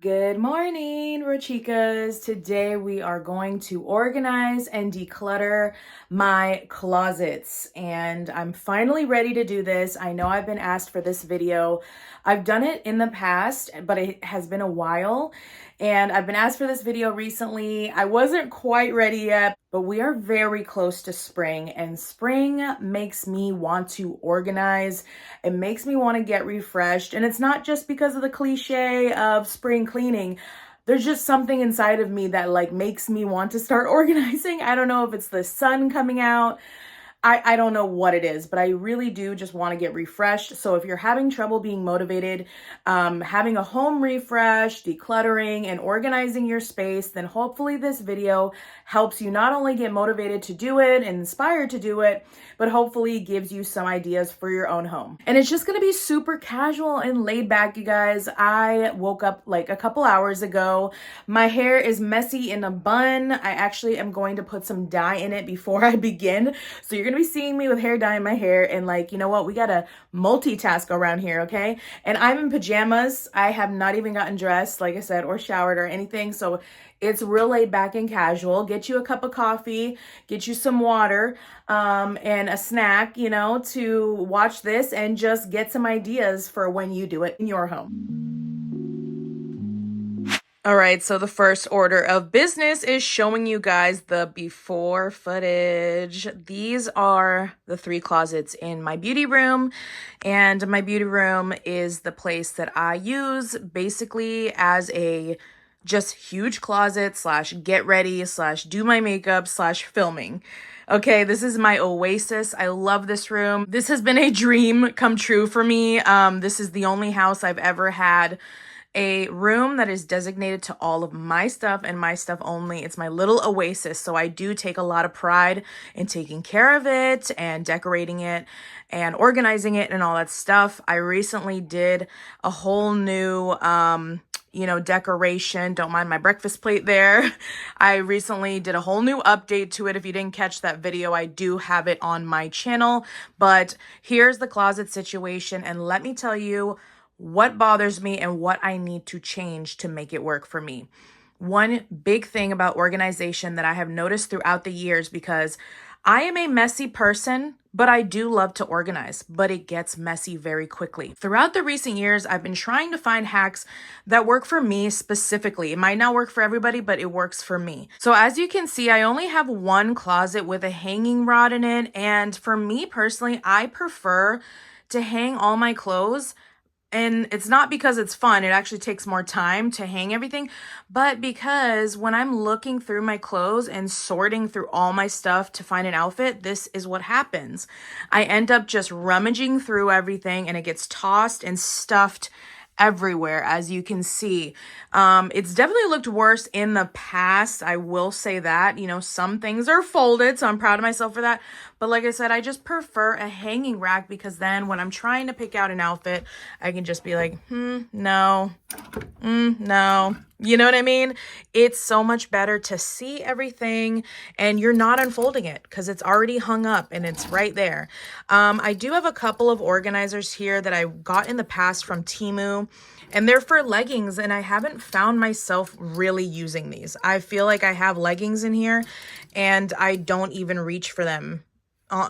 Good morning, Rochicas. Today we are going to organize and declutter my closets, and I'm finally ready to do this. I know I've been asked for this video. I've done it in the past, but it has been a while, and I've been asked for this video recently. I wasn't quite ready yet, but we are very close to spring, and spring makes me want to organize. It makes me want to get refreshed, and it's not just because of the cliche of spring cleaning. There's just something inside of me that makes me want to start organizing. I don't know if it's the sun coming out. I don't know what it is, but I really do just want to get refreshed. So if you're having trouble being motivated, having a home refresh, decluttering, and organizing your space, then hopefully this video helps you not only get motivated to do it and inspired to do it, but hopefully gives you some ideas for your own home. And it's just going to be super casual and laid back, you guys. I woke up like a couple hours ago. My hair is messy in a bun. I actually am going to put some dye in it before I begin. So you're going to be seeing me with hair dye in my hair, and you know what? We got to multitask around here, okay? And I'm in pajamas. I have not even gotten dressed, like I said, or showered or anything. So it's real laid back and casual. Get you a cup of coffee, get you some water, and a snack, to watch this and just get some ideas for when you do it in your home. All right, so the first order of business is showing you guys the before footage. These are the 3 closets in my beauty room, and my beauty room is the place that I use basically as a just huge closet / get ready / do my makeup / filming. Okay, this is my oasis. I love this room. This has been a dream come true for me. This is the only house I've ever had a room that is designated to all of my stuff and my stuff only. It's my little oasis. So I do take a lot of pride in taking care of it and decorating it and organizing it and all that stuff. I recently did a whole new decoration. Don't mind my breakfast plate there. I recently did a whole new update to it. If you didn't catch that video, I do have it on my channel. But here's the closet situation, and let me tell you what bothers me and what I need to change to make it work for me. One big thing about organization that I have noticed throughout the years, because I am a messy person, but I do love to organize, but it gets messy very quickly. Throughout the recent years, I've been trying to find hacks that work for me specifically. It might not work for everybody, but it works for me. So as you can see, I only have one closet with a hanging rod in it. And for me personally, I prefer to hang all my clothes. And it's not because it's fun, it actually takes more time to hang everything, but because when I'm looking through my clothes and sorting through all my stuff to find an outfit, this is what happens. I end up just rummaging through everything, and it gets tossed and stuffed everywhere, as you can see. It's definitely looked worse in the past. I will say that, some things are folded, so I'm proud of myself for that. But like I said, I just prefer a hanging rack, because then when I'm trying to pick out an outfit, I can just be like, no, no. You know what I mean? It's so much better to see everything and you're not unfolding it because it's already hung up and it's right there. I do have a couple of organizers here that I got in the past from Temu, and they're for leggings, and I haven't found myself really using these. I feel like I have leggings in here and I don't even reach for them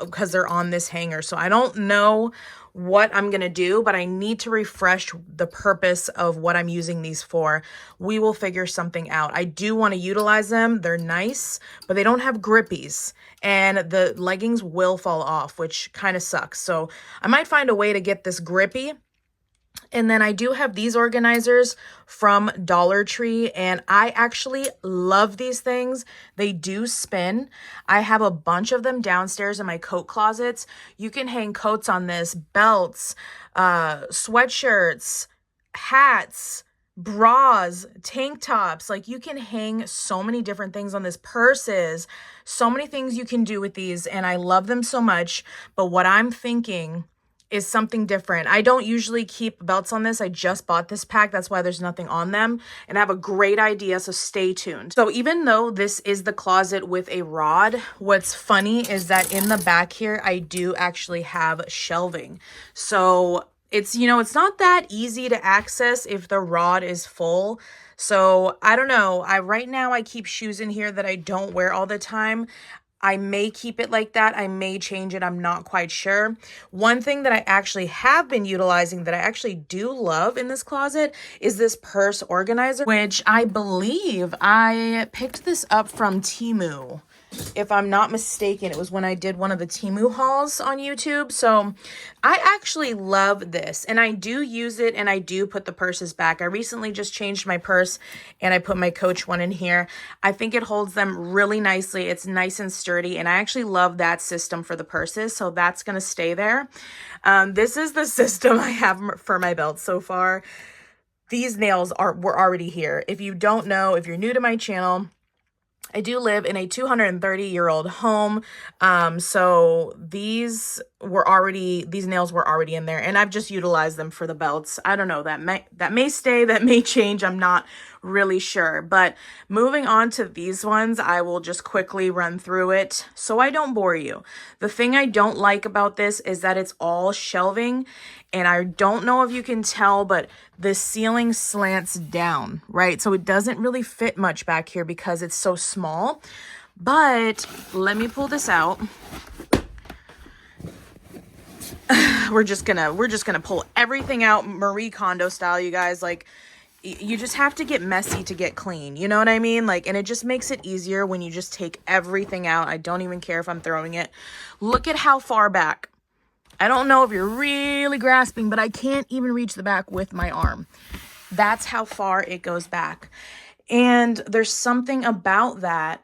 because they're on this hanger. So I don't know what I'm going to do, but I need to refresh the purpose of what I'm using these for. We will figure something out. I do want to utilize them. They're nice, but they don't have grippies, and the leggings will fall off, which kind of sucks. So I might find a way to get this grippy. And then I do have these organizers from Dollar Tree, and I actually love these things. They do spin. I have a bunch of them downstairs in my coat closets. You can hang coats on this, belts, sweatshirts, hats, bras, tank tops. You can hang so many different things on this, purses, so many things you can do with these, and I love them so much. But what I'm thinking is something different. I don't usually keep belts on this. I just bought this pack. That's why there's nothing on them. And I have a great idea, so stay tuned. So even though this is the closet with a rod, what's funny is that in the back here, I do actually have shelving. So it's, you know, it's not that easy to access if the rod is full. So I don't know. Right now I keep shoes in here that I don't wear all the time. I may keep it like that. I may change it. I'm not quite sure. One thing that I actually have been utilizing that I actually do love in this closet is this purse organizer, which I believe I picked this up from Temu. If I'm not mistaken, it was when I did one of the Temu hauls on YouTube. So I actually love this, and I do use it, and I do put the purses back. I recently just changed my purse and I put my Coach one in here. I think it holds them really nicely. It's nice and sturdy, and I actually love that system for the purses. So that's going to stay there. This is the system I have for my belt so far. These nails were already here. If you don't know, if you're new to my channel, I do live in a 230-year-old home. So these nails were already in there, and I've just utilized them for the belts. I don't know, that may stay, that may change. I'm not really sure. But moving on to these ones, I will just quickly run through it so I don't bore you. The thing I don't like about this is that it's all shelving, and I don't know if you can tell, but the ceiling slants down, right? So it doesn't really fit much back here because it's so small. But let me pull this out. We're just gonna pull everything out Marie Kondo style, you guys. Like, you just have to get messy to get clean. You know what I mean? Like, and it just makes it easier when you just take everything out. I don't even care if I'm throwing it. Look at how far back. I don't know if you're really grasping, but I can't even reach the back with my arm. That's how far it goes back. And there's something about that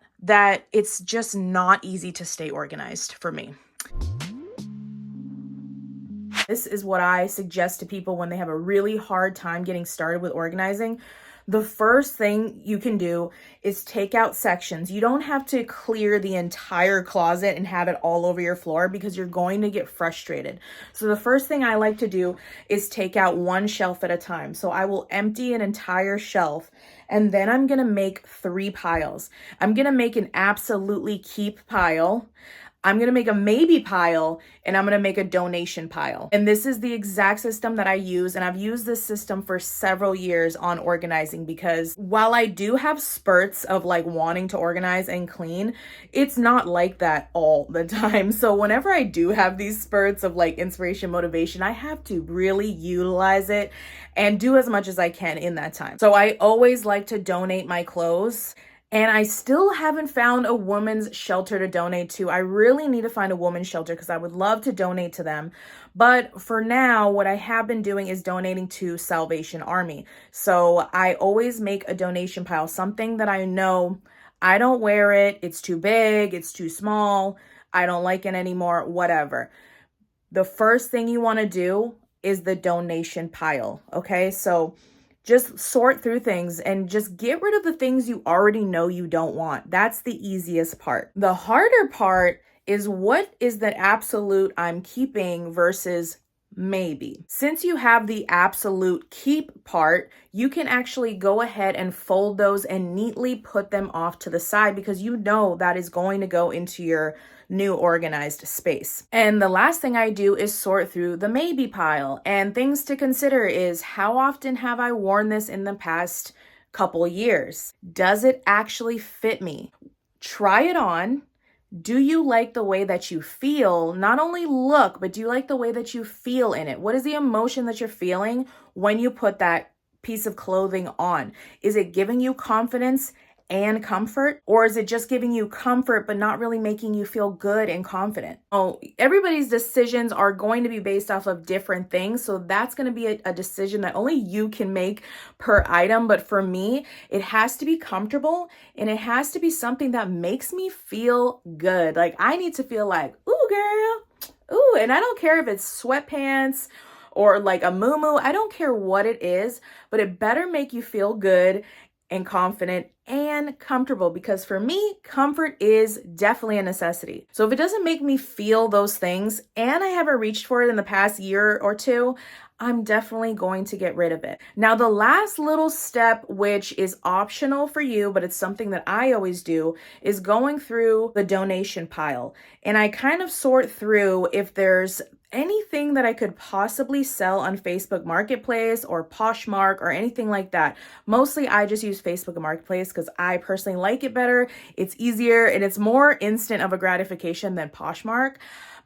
it's just not easy to stay organized for me. This is what I suggest to people when they have a really hard time getting started with organizing. The first thing you can do is take out sections. You don't have to clear the entire closet and have it all over your floor because you're going to get frustrated. So the first thing I like to do is take out one shelf at a time. So I will empty an entire shelf, and then I'm going to make 3 piles. I'm going to make an absolutely keep pile. I'm going to make a maybe pile, and I'm going to make a donation pile. And this is the exact system that I use, and I've used this system for several years on organizing, because while I do have spurts of like wanting to organize and clean, it's not like that all the time. So whenever I do have these spurts of like inspiration, motivation, I have to really utilize it and do as much as I can in that time. So I always like to donate my clothes. And I still haven't found a women's shelter to donate to. I really need to find a women's shelter because I would love to donate to them. But for now, what I have been doing is donating to Salvation Army. So I always make a donation pile, something that I know I don't wear it, it's too big, it's too small, I don't like it anymore, whatever. The first thing you want to do is the donation pile, okay? So just sort through things and just get rid of the things you already know you don't want. That's the easiest part. The harder part is what is the absolute I'm keeping versus maybe. Since you have the absolute keep part, you can actually go ahead and fold those and neatly put them off to the side because you know that is going to go into your new organized space. And the last thing I do is sort through the maybe pile. And things to consider is, how often have I worn this in the past couple years? Does it actually fit me? Try it on. Do you like the way that you feel? Not only look, but do you like the way that you feel in it? What is the emotion that you're feeling when you put that piece of clothing on? Is it giving you confidence and comfort, or is it just giving you comfort but not really making you feel good and confident? Oh, everybody's decisions are going to be based off of different things, so that's going to be a decision that only you can make per item. But for me, it has to be comfortable and it has to be something that makes me feel good. Like, I need to feel like, ooh girl, ooh. And I don't care if it's sweatpants or like a muumuu, I don't care what it is, but it better make you feel good and confident and comfortable, because for me, comfort is definitely a necessity. So if it doesn't make me feel those things and I haven't reached for it in the past year or two, I'm definitely going to get rid of it. Now, the last little step, which is optional for you, but it's something that I always do, is going through the donation pile. And I kind of sort through if there's anything that I could possibly sell on Facebook Marketplace or Poshmark or anything like that. Mostly I just use Facebook Marketplace because I personally like it better. It's easier and it's more instant of a gratification than Poshmark.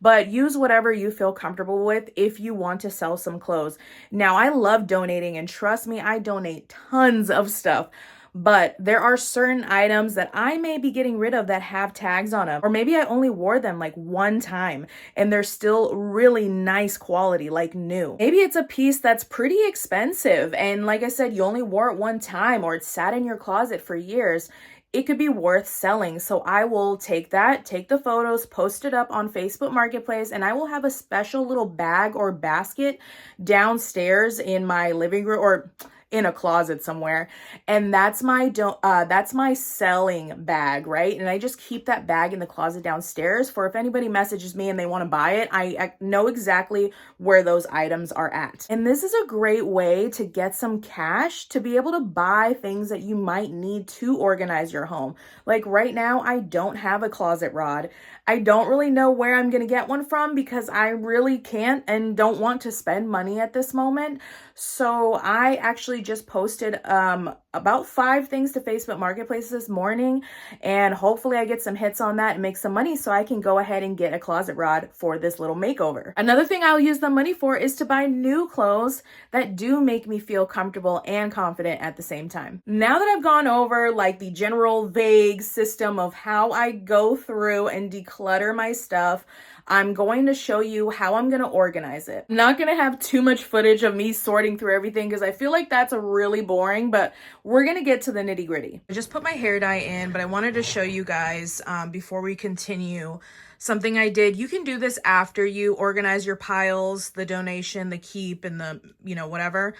But use whatever you feel comfortable with if you want to sell some clothes. Now, I love donating, and trust me, I donate tons of stuff. But there are certain items that I may be getting rid of that have tags on them. Or maybe I only wore them like one time and they're still really nice quality, like new. Maybe it's a piece that's pretty expensive and like I said, you only wore it one time or it sat in your closet for years. It could be worth selling. So I will take that, take the photos, post it up on Facebook Marketplace, and I will have a special little bag or basket downstairs in my living room or in a closet somewhere, and that's my selling bag, right? And I just keep that bag in the closet downstairs for if anybody messages me and they want to buy it, I know exactly where those items are at. And this is a great way to get some cash to be able to buy things that you might need to organize your home. Like right now, I don't have a closet rod. I don't really know where I'm going to get one from because I really can't and don't want to spend money at this moment. So I actually just posted about 5 things to Facebook Marketplace this morning, and hopefully I get some hits on that and make some money so I can go ahead and get a closet rod for this little makeover. Another thing I'll use the money for is to buy new clothes that do make me feel comfortable and confident at the same time. Now that I've gone over like the general vague system of how I go through and declutter my stuff, I'm going to show you how I'm going to organize it. I'm not going to have too much footage of me sorting through everything because I feel like that's really boring, but we're going to get to the nitty gritty. I just put my hair dye in, but I wanted to show you guys before we continue something I did. You can do this after you organize your piles, the donation, the keep, and the, whatever.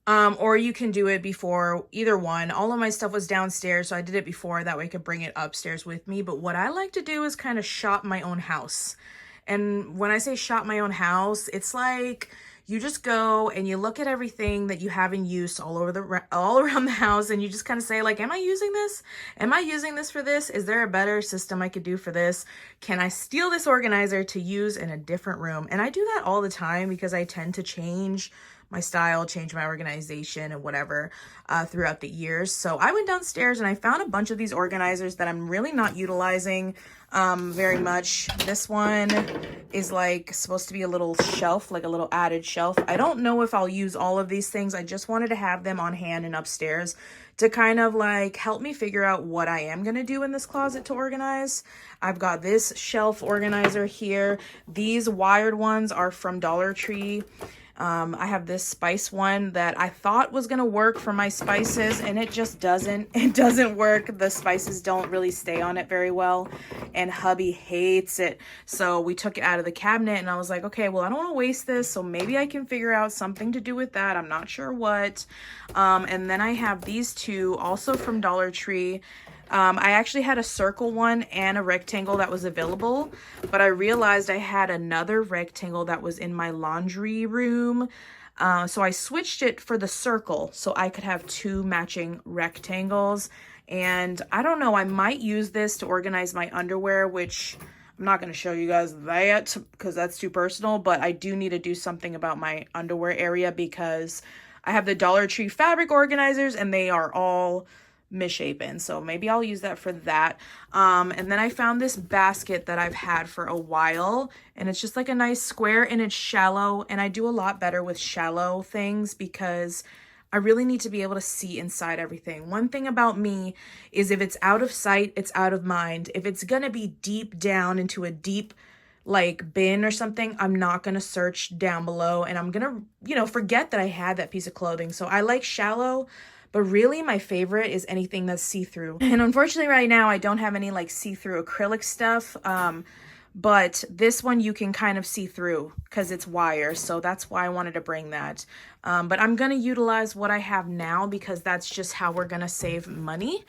Or you can do it before, either one. All of my stuff was downstairs, so I did it before. That way I could bring it upstairs with me. But what I like to do is kind of shop my own house. And when I say shop my own house, it's like you just go and you look at everything that you have in use all around the house, and you just kind of say like, am I using this? Am I using this for this? Is there a better system I could do for this? Can I steal this organizer to use in a different room? And I do that all the time because I tend to change my style, change my organization and whatever throughout the years. So I went downstairs and I found a bunch of these organizers that I'm really not utilizing very much. This one is like supposed to be a little shelf, like a little added shelf. I don't know if I'll use all of these things. I just wanted to have them on hand and upstairs to kind of like help me figure out what I am going to do in this closet to organize. I've got this shelf organizer here. These wired ones are from Dollar Tree. I have this spice one that I thought was going to work for my spices, and it just doesn't. It doesn't work. The spices don't really stay on it very well, and hubby hates it. So we took it out of the cabinet, and I was like, okay, well, I don't want to waste this, so maybe I can figure out something to do with that. I'm not sure what. And then I have these two also from Dollar Tree. I actually had a circle one and a rectangle that was available, but I realized I had another rectangle that was in my laundry room. So I switched it for the circle so I could have 2 matching rectangles. And I don't know, I might use this to organize my underwear, which I'm not going to show you guys that because that's too personal, but I do need to do something about my underwear area because I have the Dollar Tree fabric organizers and they are all misshapen, so maybe I'll use that for that. And then I found this basket that I've had for a while, and it's just like a nice square and it's shallow, and I do a lot better with shallow things because I really need to be able to see inside everything. One thing about me is if it's out of sight, it's out of mind. If it's gonna be deep down into a deep like bin or something, I'm not gonna search down below, and I'm gonna forget that I had that piece of clothing. So I like shallow. But really my favorite is anything that's see-through. And unfortunately right now I don't have any like see-through acrylic stuff. But this one you can kind of see through because it's wire. So that's why I wanted to bring that. But I'm going to utilize what I have now because that's just how we're going to save money.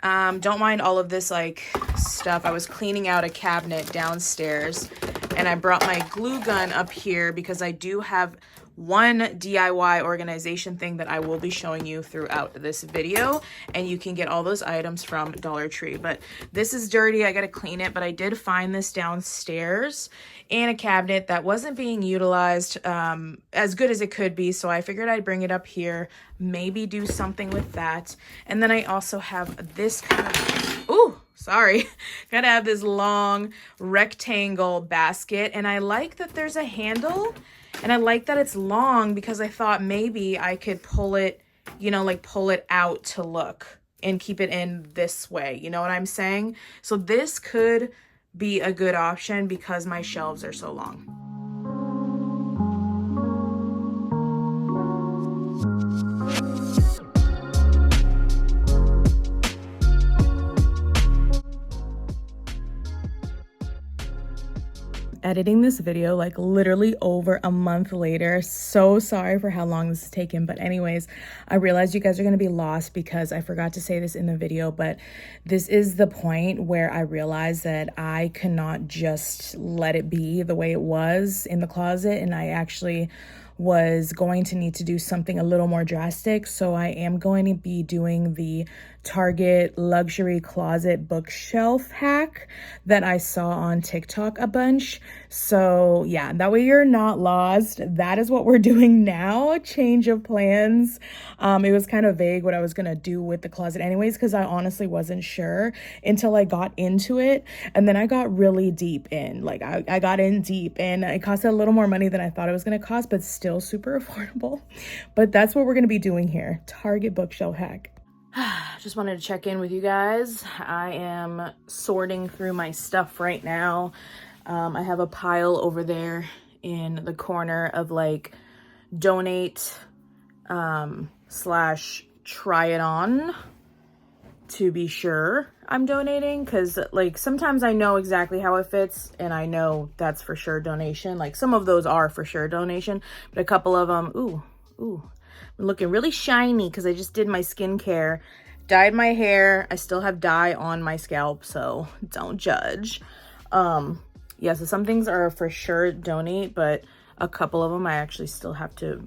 Don't mind all of this like stuff. I was cleaning out a cabinet downstairs and I brought my glue gun up here because I do have one DIY organization thing that I will be showing you throughout this video, and you can get all those items from Dollar Tree. But this is dirty, I gotta clean it, but I did find this downstairs in a cabinet that wasn't being utilized as good as it could be, so I figured I'd bring it up here, maybe do something with that. And then I also have this kind of, ooh, sorry, gotta have this long rectangle basket, and I like that there's a handle, and I like that it's long because I thought maybe I could pull it, you know, like pull it out to look and keep it in this way, you know what I'm saying? So this could be a good option because my shelves are so long. Editing this video like literally over a month later. So sorry for how long this has taken, but anyways, I realized you guys are going to be lost because I forgot to say this in the video, but this is the point where I realized that I cannot just let it be the way it was in the closet, and I actually was going to need to do something a little more drastic. So I am going to be doing the Target luxury closet bookshelf hack that I saw on TikTok a bunch. So yeah, that way you're not lost. That is what we're doing now. Change of plans. It was kind of vague what I was gonna do with the closet anyways, because I honestly wasn't sure until I got into it. And then I got really deep in, like I got in deep, and it costed a little more money than I thought it was gonna cost, but still super affordable. But that's what we're gonna be doing here. Target bookshelf hack. Just wanted to check in with you guys. I am sorting through my stuff right now. I have a pile over there in the corner of like donate slash try it on to be sure I'm donating, because like sometimes I know exactly how it fits and I know that's for sure donation. Like some of those are for sure donation, but a couple of them, ooh, I'm looking really shiny because I just did my skincare, dyed my hair. I still have dye on my scalp, so don't judge. Yeah, so some things are for sure donate, but a couple of them I actually still have to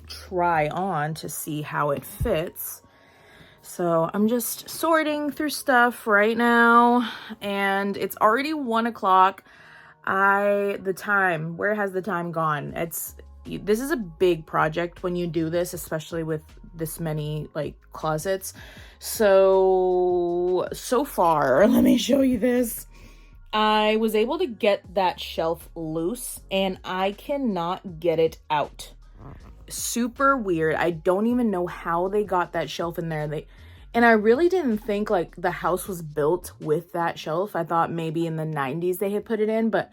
try on to see how it fits. So I'm just sorting through stuff right now, and it's already 1 o'clock. Where has the time gone? This is a big project when you do this, especially with this many like closets. So far, let me show you this. I was able to get that shelf loose and I cannot get it out. Super weird. I don't even know how they got that shelf in there. And I really didn't think like the house was built with that shelf. I thought maybe in the 90s they had put it in, but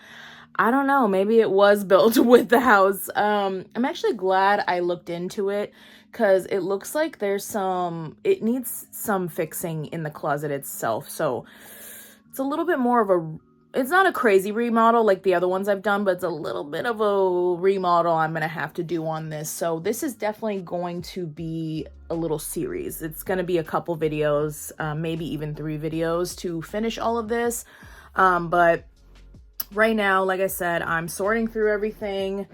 I don't know, maybe it was built with the house. I'm actually glad I looked into it because it looks like it needs some fixing in the closet itself. So it's a little bit more it's not a crazy remodel like the other ones I've done, but it's a little bit of a remodel I'm going to have to do on this. So this is definitely going to be a little series. It's going to be a couple videos, maybe even 3 videos to finish all of this. But right now, like I said, I'm sorting through everything,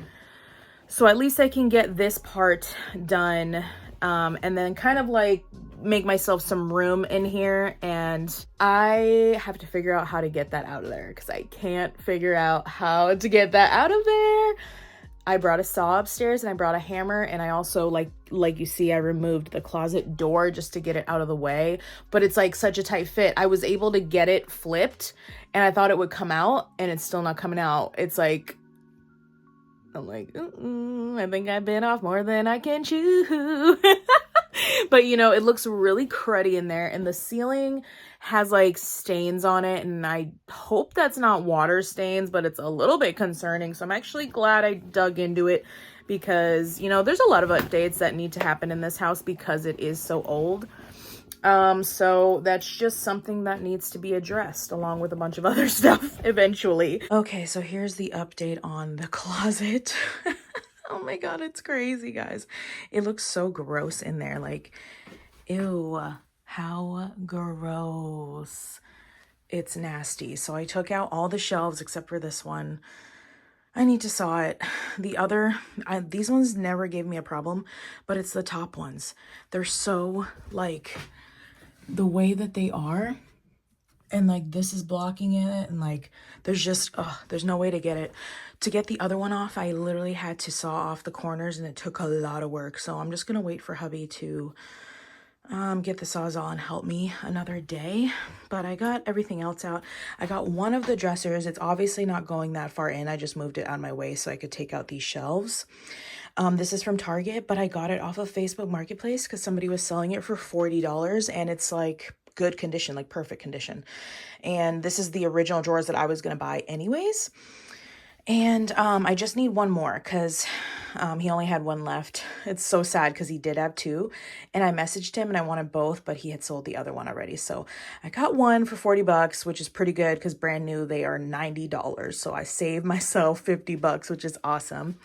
so at least I can get this part done, and then kind of like make myself some room in here. And I have to figure out how to get that out of there because I can't figure out how to get that out of there. I brought a saw upstairs and I brought a hammer, and I also like you see, I removed the closet door just to get it out of the way, but it's like such a tight fit. I was able to get it flipped and I thought it would come out, and it's still not coming out. It's like, I'm like, I think I bit off more than I can chew. But you know, it looks really cruddy in there, and the ceiling has like stains on it, and I hope that's not water stains, but it's a little bit concerning. So I'm actually glad I dug into it because, you know, there's a lot of updates that need to happen in this house because it is so old. So that's just something that needs to be addressed along with a bunch of other stuff eventually. Okay, so here's the update on the closet. Oh my god, it's crazy, guys. It looks so gross in there. Like, ew, how gross. It's nasty. So I took out all the shelves except for this one. I need to saw it. These ones never gave me a problem, but it's the top ones. They're so, like, the way that they are, and like this is blocking it, and like there's no way to get it. To get the other one off, I literally had to saw off the corners, and it took a lot of work. So I'm just gonna wait for hubby to get the Sawzall and help me another day. But I got everything else out. I got one of the dressers. It's obviously not going that far in. I just moved it out of my way so I could take out these shelves. This is from Target, but I got it off of Facebook Marketplace because somebody was selling it for $40, and it's like good condition, like perfect condition. And this is the original drawers that I was gonna buy anyways. And I just need one more because he only had one left. It's so sad because he did have two, and I messaged him and I wanted both, but he had sold the other one already. So I got one for $40, which is pretty good because brand new they are $90. So I saved myself $50, which is awesome.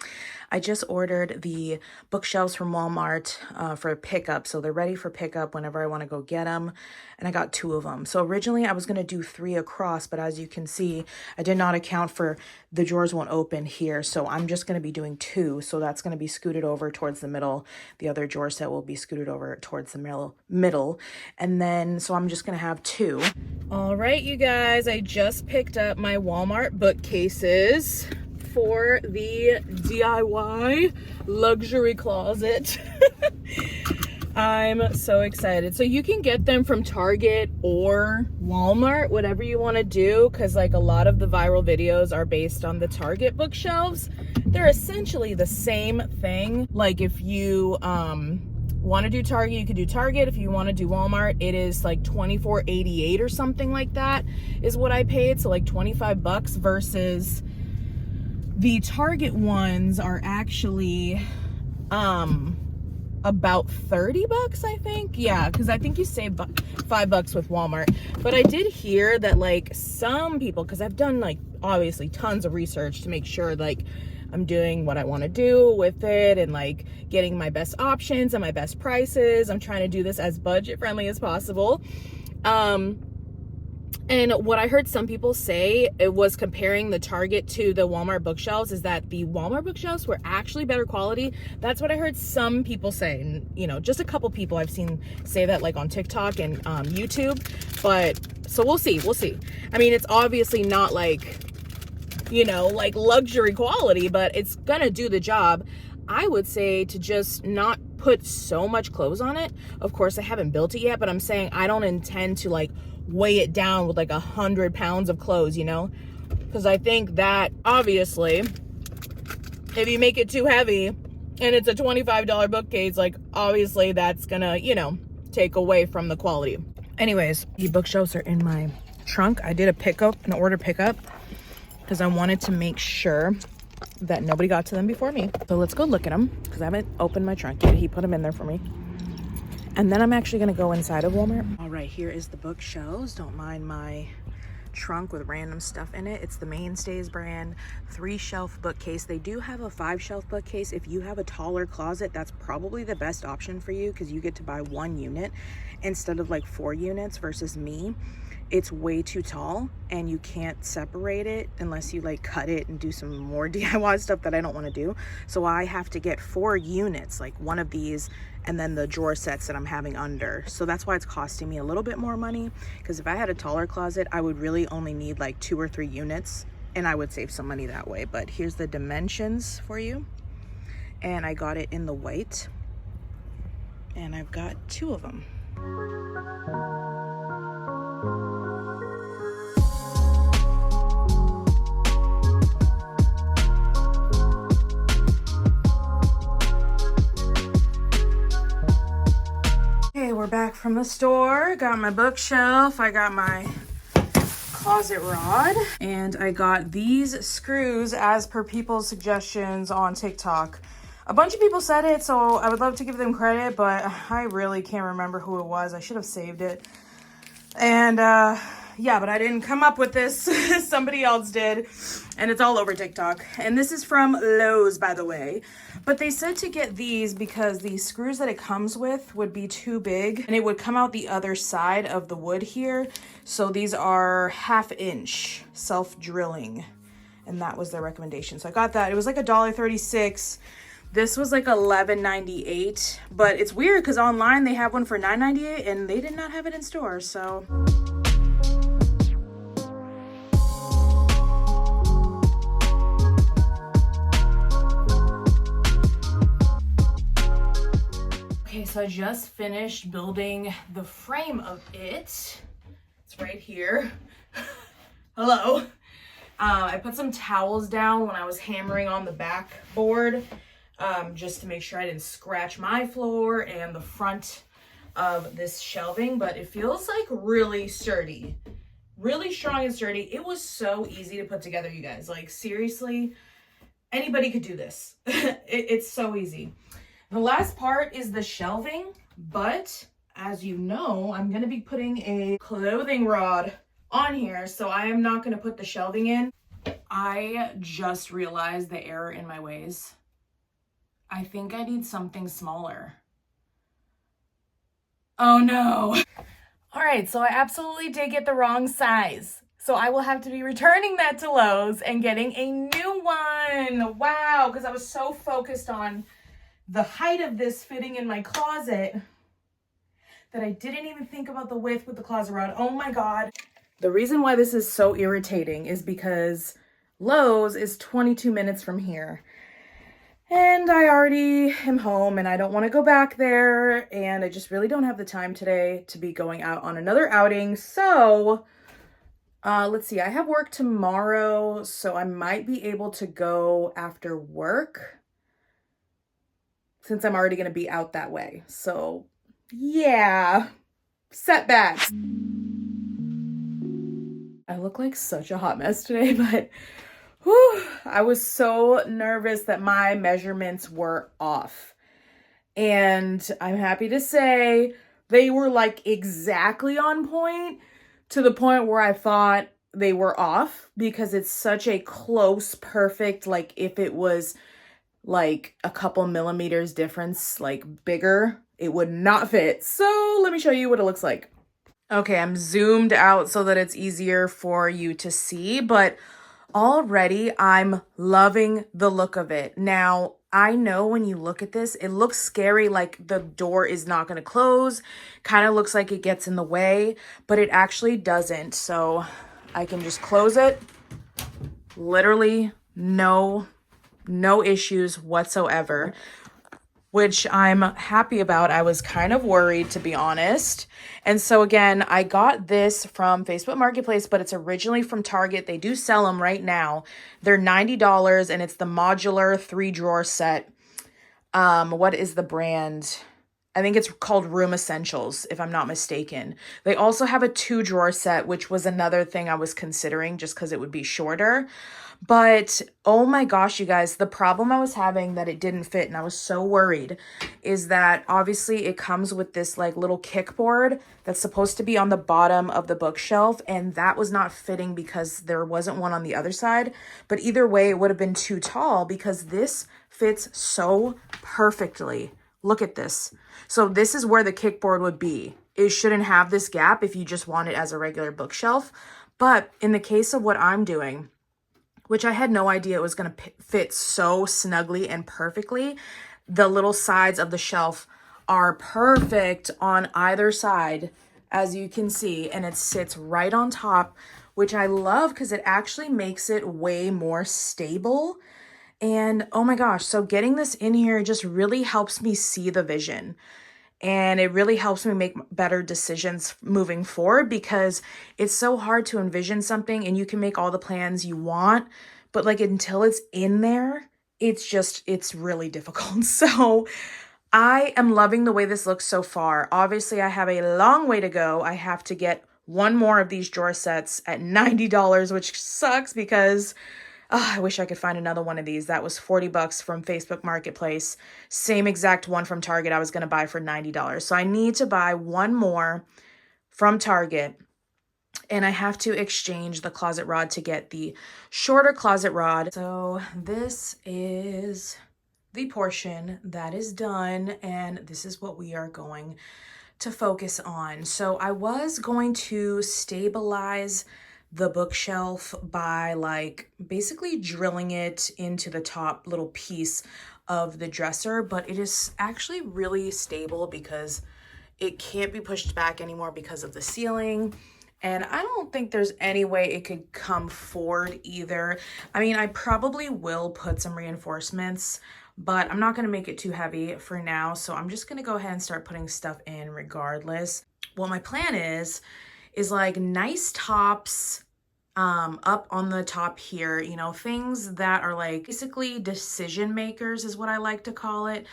I just ordered the bookshelves from Walmart for pickup. So they're ready for pickup whenever I want to go get them. And I got 2 of them. So originally I was going to do 3 across, but as you can see, I did not account for the drawers won't open here. So I'm just going to be doing 2. So that's going to be scooted over towards the middle. The other drawer set will be scooted over towards the middle. And then, so I'm just going to have 2. All right, you guys, I just picked up my Walmart bookcases for the DIY luxury closet. I'm so excited. So you can get them from Target or Walmart, whatever you want to do, because like a lot of the viral videos are based on the Target bookshelves. They're essentially the same thing. Like if you want to do Target, you can do Target. If you want to do Walmart, it is like $24.88 or something like that is what I paid. So like $25 versus the Target ones are actually about $30, I think. Yeah, because I think you save $5 with Walmart. But I did hear that like some people, because I've done like obviously tons of research to make sure like I'm doing what I want to do with it and like getting my best options and my best prices. I'm trying to do this as budget friendly as possible. And what I heard some people say, it was comparing the Target to the Walmart bookshelves, is that the Walmart bookshelves were actually better quality. That's what I heard some people say. And, you know, just a couple people I've seen say that like on TikTok and YouTube. But so we'll see. We'll see. I mean, it's obviously not like, you know, like luxury quality, but it's gonna do the job. I would say to just not put so much clothes on it. Of course, I haven't built it yet, but I'm saying I don't intend to like weigh it down with like 100 pounds of clothes, you know, because I think that obviously if you make it too heavy and it's a $25 bookcase, like obviously that's gonna, you know, take away from the quality. Anyways, the bookshelves are in my trunk. I did an order pickup because I wanted to make sure that nobody got to them before me. So let's go look at them because I haven't opened my trunk yet. He put them in there for me. And then I'm actually gonna go inside of Walmart. All right, here is the bookshelves. Don't mind my trunk with random stuff in it. It's the Mainstays brand 3-shelf bookcase. They do have a 5-shelf bookcase. If you have a taller closet, that's probably the best option for you because you get to buy 1 unit instead of like 4 units versus me. It's way too tall and you can't separate it unless you like cut it and do some more DIY stuff that I don't want to do. So I have to get 4 units, like one of these and then the drawer sets that I'm having under. So that's why it's costing me a little bit more money, because if I had a taller closet, I would really only need like 2 or 3 units and I would save some money that way. But here's the dimensions for you. And I got it in the white and I've got 2 of them. Okay, we're back from the store. Got my bookshelf, I got my closet rod, and I got these screws as per people's suggestions on TikTok. A bunch of people said it, so I would love to give them credit, but I really can't remember who it was. I should have saved it. And yeah, but I didn't come up with this. Somebody else did, and it's all over TikTok. And this is from Lowe's, by the way. But they said to get these because the screws that it comes with would be too big and it would come out the other side of the wood here. So these are 1/2 inch self-drilling. and that was their recommendation. So I got that. It was like $1.36. This was like $11.98, but it's weird because online they have one for $9.98 and they did not have it in store, so. Okay, so I just finished building the frame of it. It's right here. Hello. I put some towels down when I was hammering on the backboard, just to make sure I didn't scratch my floor and the front of this shelving, but it feels like really sturdy, really strong and sturdy. It was so easy to put together, you guys. Like, seriously, anybody could do this. It's so easy. The last part is the shelving, but as you know, I'm going to be putting a clothing rod on here, so I am not going to put the shelving in. I just realized the error in my ways. I think I need something smaller. Oh no. All right, so I absolutely did get the wrong size. So I will have to be returning that to Lowe's and getting a new one. Wow, because I was so focused on the height of this fitting in my closet that I didn't even think about the width with the closet rod. Oh my God. The reason why this is so irritating is because Lowe's is 22 minutes from here. And I already am home and I don't want to go back there. And I just really don't have the time today to be going out on another outing. So let's see, I have work tomorrow, so I might be able to go after work, since I'm already going to be out that way. So yeah, setbacks. I look like such a hot mess today, but whew, I was so nervous that my measurements were off. And I'm happy to say they were like exactly on point, to the point where I thought they were off, because it's such a close, perfect, like if it was like a couple millimeters difference, like bigger, it would not fit. So let me show you what it looks like. Okay, I'm zoomed out so that it's easier for you to see, but already I'm loving the look of it. Now, I know when you look at this, it looks scary, like the door is not going to close, kind of looks like it gets in the way, but it actually doesn't. So I can just close it. Literally no issues whatsoever, which I'm happy about. I was kind of worried, to be honest. And so again, I got this from Facebook Marketplace, but it's originally from Target. They do sell them right now. They're $90 and it's the modular 3-drawer set. What is the brand? I think it's called Room Essentials, if I'm not mistaken. They also have a 2-drawer set, which was another thing I was considering just because it would be shorter. But oh my gosh, you guys, the problem I was having that it didn't fit, and I was so worried, is that obviously it comes with this like little kickboard that's supposed to be on the bottom of the bookshelf, and that was not fitting because there wasn't one on the other side. But either way, it would have been too tall because this fits so perfectly. Look at this. So this is where the kickboard would be. It shouldn't have this gap if you just want it as a regular bookshelf. But in the case of what I'm doing, which I had no idea it was going to fit so snugly and perfectly, the little sides of the shelf are perfect on either side, as you can see, and it sits right on top, which I love because it actually makes it way more stable. And oh my gosh, so getting this in here just really helps me see the vision. And it really helps me make better decisions moving forward, because it's so hard to envision something and you can make all the plans you want, but like until it's in there, it's really difficult. So I am loving the way this looks so far. Obviously, I have a long way to go. I have to get one more of these drawer sets at $90, which sucks because I wish I could find another one of these. That was $40 from Facebook Marketplace. Same exact one from Target I was going to buy for $90. So I need to buy one more from Target. And I have to exchange the closet rod to get the shorter closet rod. So this is the portion that is done. And this is what we are going to focus on. So I was going to stabilize the bookshelf by like basically drilling it into the top little piece of the dresser, but it is actually really stable because it can't be pushed back anymore because of the ceiling. And I don't think there's any way it could come forward either. I mean, I probably will put some reinforcements, but I'm not going to make it too heavy for now. So I'm just going to go ahead and start putting stuff in regardless. What my plan is like nice tops up on the top here, you know, things that are like basically decision makers is what I like to call it.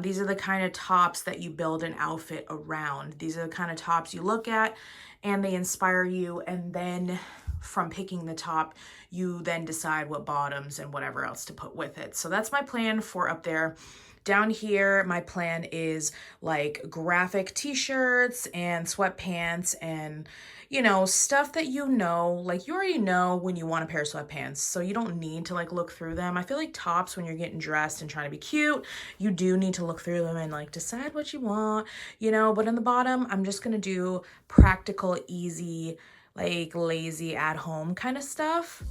These are the kind of tops that you build an outfit around. These are the kind of tops you look at and they inspire you, and then from picking the top, you then decide what bottoms and whatever else to put with it. So that's my plan for up there. Down here, my plan is like graphic t-shirts and sweatpants and, you know, stuff that you know, like you already know when you want a pair of sweatpants, so you don't need to like look through them. I feel like tops, when you're getting dressed and trying to be cute, you do need to look through them and like decide what you want, you know, but in the bottom, I'm just gonna do practical, easy, like lazy at home kind of stuff.